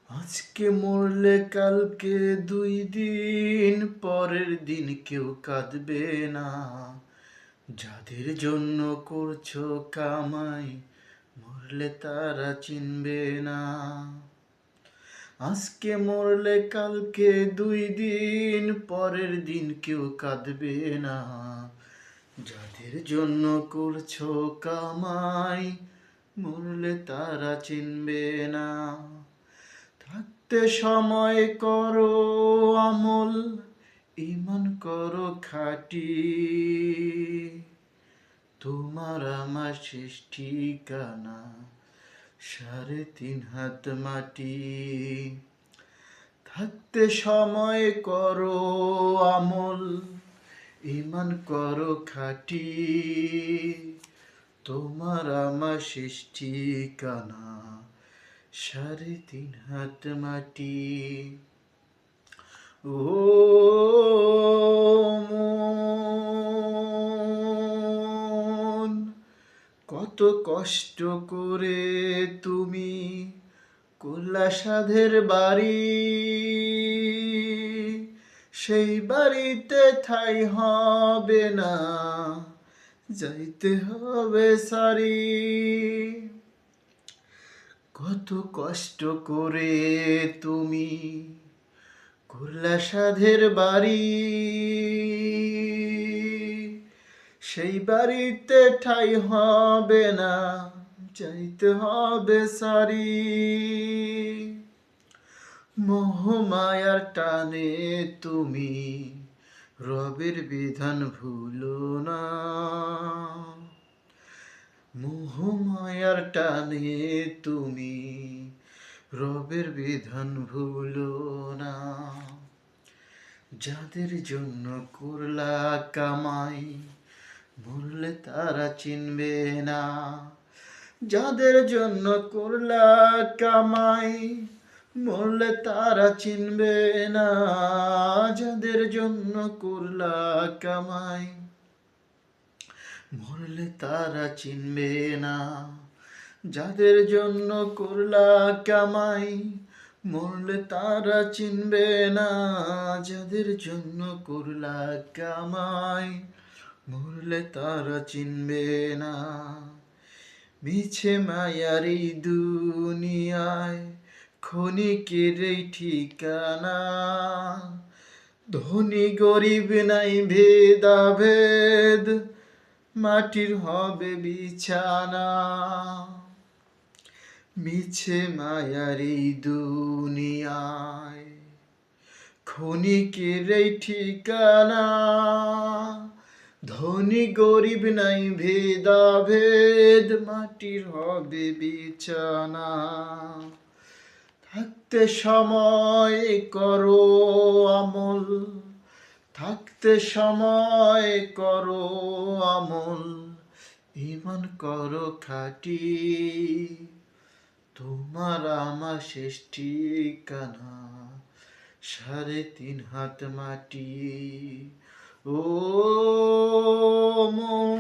আজকে মরলে কালকে 2 দিন, পরের দিন কেউ কাঁদবে না। যাদের জন্য করছো কামাই, মরলে তারা চিনবে না। আজকে মরলে কালকে 2 দিন, পরের দিন কেউ কাঁদবে না। যাদের জন্য করছো কামাই, মরলে তারা চিনবে না। থাকতে সময় করো আমল, ঈমান করো খাঁটি। তোমার আমার শেষ ঠিকানা 3.5 হাত মাটি। থাকতে সময় করো আমল, ঈমান করো খাঁটি। তোমার আমার শেষ ঠিকানা 3.5 হাত মাটি। ও মন, কত কষ্ট করে তুমি করলা সাধের বাড়ি। সেই বাড়িতে ঠাই হবে না, যাইতে হবে সারি। কত কষ্ট করে তুমি করলা সাধের বাড়ি। সেই বাড়িতে ঠাই হবে না, যাইতে হবে সারি। মোহমায়ার টানে তুমি রবের বিধান ভুলো না। মোহমায়ার টানে তুমি রবের বিধান ভুলো না। যাদের জন্য করলা কামাই, মরলে তারা চিনবে না। যাদের জন্য করলা কামাই, মরলে তারা চিনবে না। যাদের জন্য করলা কামাই, মরলে তারা চিনবে না। যাদের জন্য করলা কামাই, মরলে তারা চিনবে না। যাদের জন্য করলা কামাই, মরলে তারা চিনবে না। মিছে মায়ার এই দুনিয়ায় ক্ষণিকের এই ঠিকানা। ধনী গরিব নাই ভেদাভেদ, মাটির হবে বিছানা। মিছে মায়ার এই দুনিয়ায় ক্ষণিকের এই ঠিকানা। ধনী গরিব নাই ভেদাভেদ, মাটির হবে বিছানা। থাকতে সময় করো আমল, থাকতে সময় করো আমল, ঈমান করো খাঁটি। তোমার আমার শেষ ঠিকানা 3.5 হাত মাটি। ও মন।